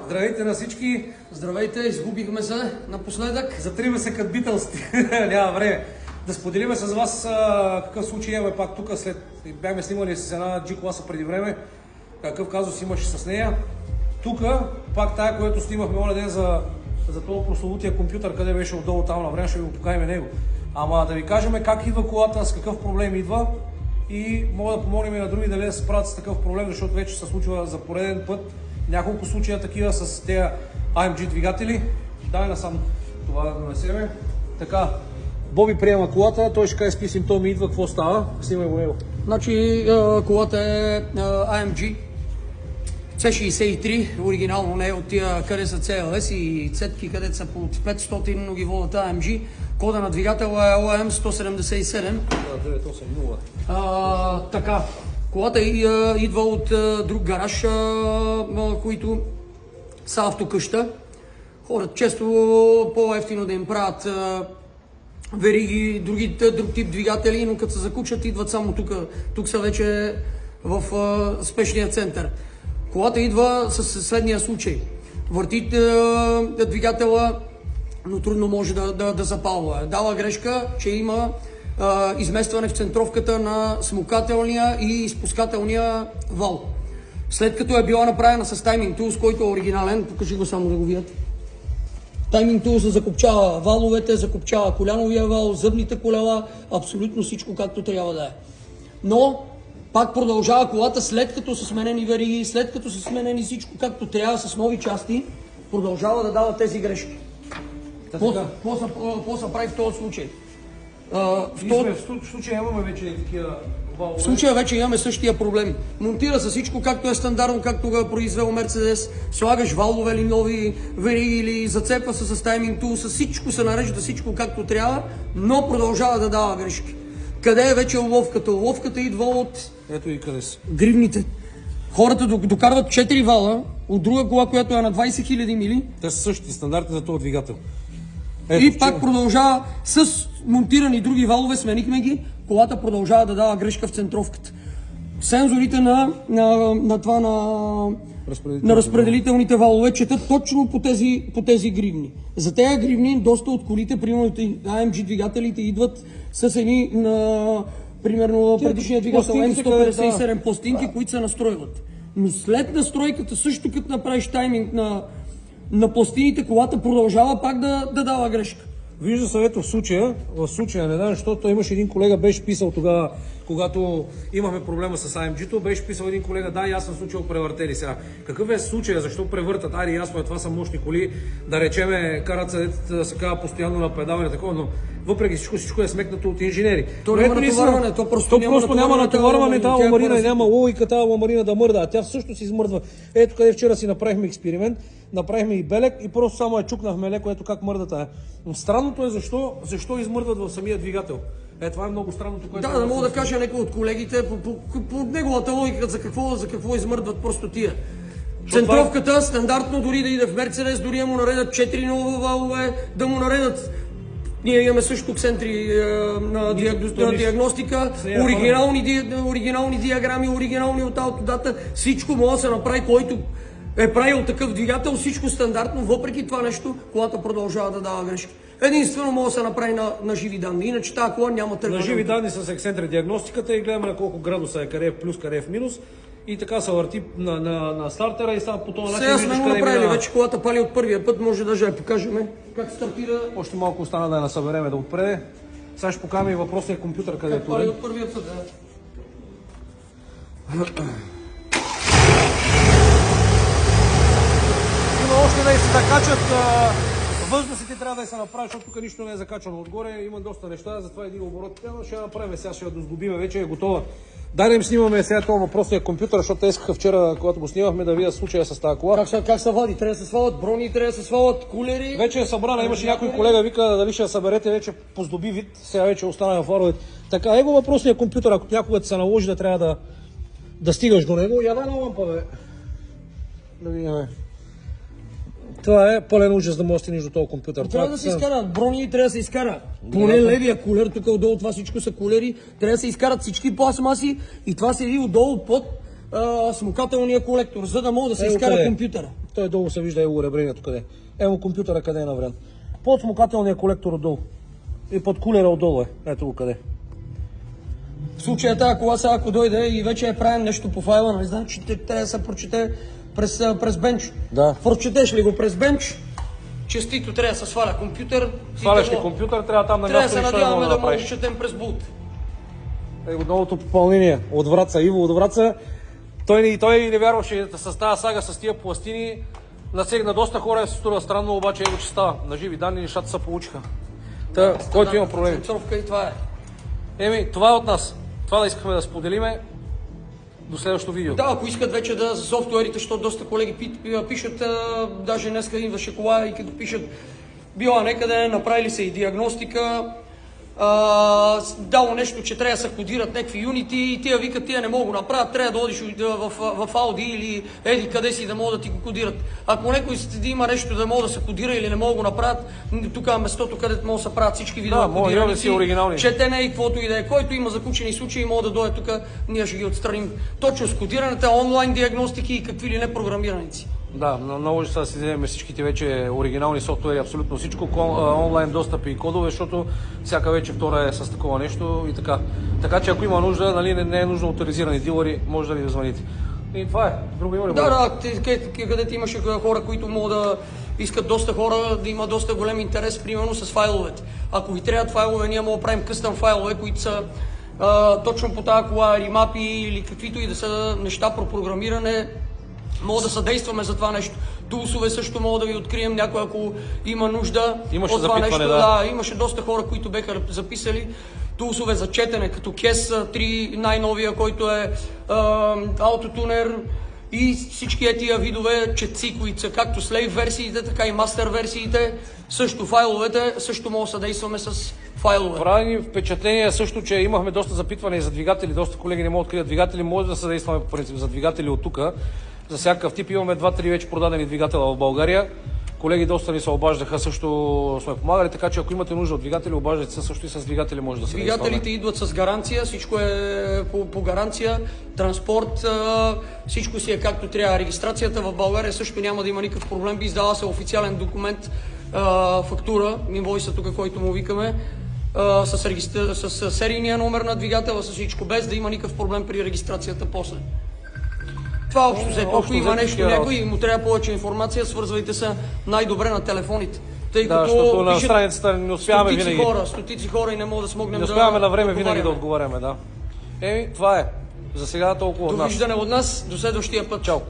Здравейте на всички! Здравейте, изгубихме се напоследък. Затриме се като битълсти. Няма време. Да споделиме с вас какъв случай имаме пак тук, след бяхме снимали с една G-класа преди време. Какъв казус имаше с нея. Тук, пак тая, което снимахме оня ден за този прословутия компютър, къде беше отдолу там на време, ще ви го покажем него. Ама да ви кажем как идва колата, с какъв проблем идва и мога да помогнем и на други дали да се справят с такъв проблем, защото вече се случва за пореден път няколко случая такива с тези AMG двигатели. Дай насам това да донесеме. Така, Боби приема колата, той ще каже с какви симптоми идва, какво става. Снимай го него. Значи колата е AMG C63, оригинално не е от тия, къде са CLS и цетки, където са по 500, но ги водят AMG. Кода на двигателя е OM 177. 980. Така, колата идва от друг гараж, които са автокъща. Хората често по-ефтино да им правят вериги, друг тип двигатели, но като се закучат, идват само тук. Тук са вече в спешния център. Колата идва със следния случай. Върти двигателя, но трудно може да запалва. Дала грешка, че има изместване в центровката на смукателния и изпускателния вал. След като е била направена с Timing Tools, който е оригинален, покажи го само да го видят. Timing Tools закопчава валовете, закопчава коляновия вал, зъбните колела, абсолютно всичко както трябва да е. Но пак продължава колата, след като са сменени вериги, след като са сменени всичко както трябва с нови части, продължава да дава тези грешки. Какво се прави в този случай? В случая имаме вече такива валове. В случая вече имаме същия проблем. Монтира се всичко както е стандартно, както го е произвел Мерцедес. Слагаш валове или нови вериги или зацепва се с Timing Tools, всичко се нарежда, всичко както трябва, но продължава да дава грешки. Къде е вече уловката? Уловката идва от ето и къде са гривните. Хората докарват 4 вала от друга кола, която е на 20 000 мили. Те са същите стандарти за този двигател. И пак продължава с монтирани други валове, сменихме ги, колата продължава да дава грешка в центровката. Сензорите на разпределителните валове четат точно по тези гривни. За тези гривни доста от колите, примерно AMG двигателите, идват с едни примерно предишния двигател М157 пластинки, които се настройват. Но след настройката, също като направиш тайминг на пластините, колата продължава пак да дава грешка. Вижда съвет в случая, не знам, защото имаше един колега, беше писал тогава, когато имахме проблема с AMG-то, беше писал един колега, да, и аз съм случил превъртели сега. Какъв е случая, защо превъртат? Айде, ясно е, това са мощни коли, да речеме, карат се, да се казва постоянно на педал и такова, но въпреки всичко е смекнато от инженери. То няма натоварване, то просто няма натоварване, тази ламарина и няма логика тази ламарина да мърда, а тя също си измърдва. Ето къде вчера си направихме експеримент, направихме и белек и просто само чукнахме леко, ето как мърда тая. Но странното е защо измърдват в самия двигател. Това е много странното, което... Да мога да кажа някой от колегите по неговата логика за какво измърдват просто тия. Центровката стандартно дори да иде в Мерцедес, дори да му наредят 4 нови валове, да му наредят. Ние имаме също центри на диагностика, оригинални диаграми, оригинални от Autodata, всичко може да се направи, който е правил такъв двигател, всичко стандартно, въпреки това нещо, колата продължава да дава грешки. Единствено може да се направи на живи данни, иначе тази кола няма търпа. На живи данни с ексцентри диагностиката и гледаме на колко градуса е, къде е в плюс, къде е в минус. И така се върти на стартера и става по този начин. Сега сме го направили, вече колата пали от първия път, може даже да покажем как стартира. Още малко остана да я насъбереме да отпреде. Сега ще покажем и въпросния компютър, къде е турен. Пали от първия път, да. Има още да се закачат въздухите, трябва да се направят, защото тук нищо не е закачано отгоре. Има доста неща, затова един оборот. Ще я направим, сега ще я досглобиме, вече е готова. Дай да им снимаме сега това въпросния компютър, защото те искаха вчера, когато го снимахме, да видят случая с тази кола. Как се води? Трябва да се свалят брони, трябва да се свалят кулери. Вече е събрана, имаше някой колега, вика дали ще я съберете, вече поздоби вид, сега вече остана в фаровете. Така, его въпросния компютър, ако някога ти се наложи да трябва да стигаш до него, я дай на лампа, бе. Да видим. Това е пълен ужас да може да стигнеш до този компютър. Трябва да се изкарат брони, трябва да се изкара. Поне левия кулер, тук отдолу това всичко са кулери, трябва да се изкарат всички пластмаси и това седи отдолу под смукателния колектор, за да може да се изкара компютъра. Той долу се вижда уребрението къде. Ево компютъра къде е наврян. Под смукателния колектор отдолу. И под кулера отдолу е. Ето го къде. В случая тази кола сега, ако дойде и вече е правим нещо по файла, нали знам, че трябва да се прочете през бенч. Да. Прочетеш ли го през бенч, честито трябва да се сваля компютър. Сваляш ли компютър, трябва там на трябва да място се нищо надяваме да направиш. може да четем през булт. Новото попълнение от Враца. Иво от Враца. Той не вярваше с тази сага, с тия пластини. На доста хора е струва странно, обаче его че става. На живи данни нещата се получиха. Който има проблеми. И това е. Това е от нас. Това да искахме да споделиме до следващото видео. Да, ако искат вече да за софтуерите, защото доста колеги пишат, даже днеска идваше кола и като пишат била некъде, направили се и диагностика, дало нещо, че трябва да се кодират някакви юнити и тия викат, тия не могат да направят, трябва да одиш в Audi или еди къде си да могат да ти го кодират. Ако някой да има нещо да може да се кодира или не могат да го направят, тук е местото, където могат да се правят всички видео кодирани. четене и каквото и да е. Който има закучени случаи, може да дойде тук, ние ще ги отстраним. Точно с кодирането, онлайн диагностики и какви ли не програмираници. Да, много ще си вземем всичките вече оригинални софтуери, абсолютно всичко, онлайн достъп и кодове, защото всяка вече втора е с такова нещо и така. Така че ако има нужда, нали, не е нужно авторизирани дилъри, може да ви дозвоните. И това е. Друго има ли? Да, където имаше хора, които могат да искат доста хора да има доста голям интерес, примерно с файловете. Ако ви трябват файлове, ние можем да правим къстъм файлове, които са точно по тази кола, ремапи или каквито и да са неща про програмиране. Мога да съдействаме за това нещо. Тулсове също мога да ви открием някой, ако има нужда имаше от това нещо. да. Имаше доста хора, които беха записали тулсове за четене, като KES 3, най-новия, който е Autotuner и всички тия видове четци, които са както Slave версиите, така и Master версиите. Също файловете, също мога да съдействаме с файлове. Прави ни впечатление също, че имахме доста запитване за двигатели, доста колеги не могат да открият двигатели, може да съдействаме по принцип за двигатели от тук. За всякакъв тип имаме 2-3 вече продадени двигателя в България. Колеги доста ни се обаждаха, също сме помагали, така че ако имате нужда от двигатели, обаждайте се също и с двигатели може да се действа. Двигателите идват с гаранция, всичко е по гаранция, транспорт, всичко си е както трябва. Регистрацията в България също няма да има никакъв проблем, би издала се официален документ, фактура, инвойса тук, който му викаме, с серийния номер на двигателя, с всичко, без да има никакъв проблем при регистрацията после. Това общо взето. Ако има нещо някой и му трябва повече информация, свързвайте се най-добре на телефоните. Тъй да, защото на страницата не успяваме винаги. Стотици хора и не мога да смогнем да успяваме на време винаги да отговаряме, да. Това е. За сега толкова от нас. Довиждане от нас, до следващия път. Чао.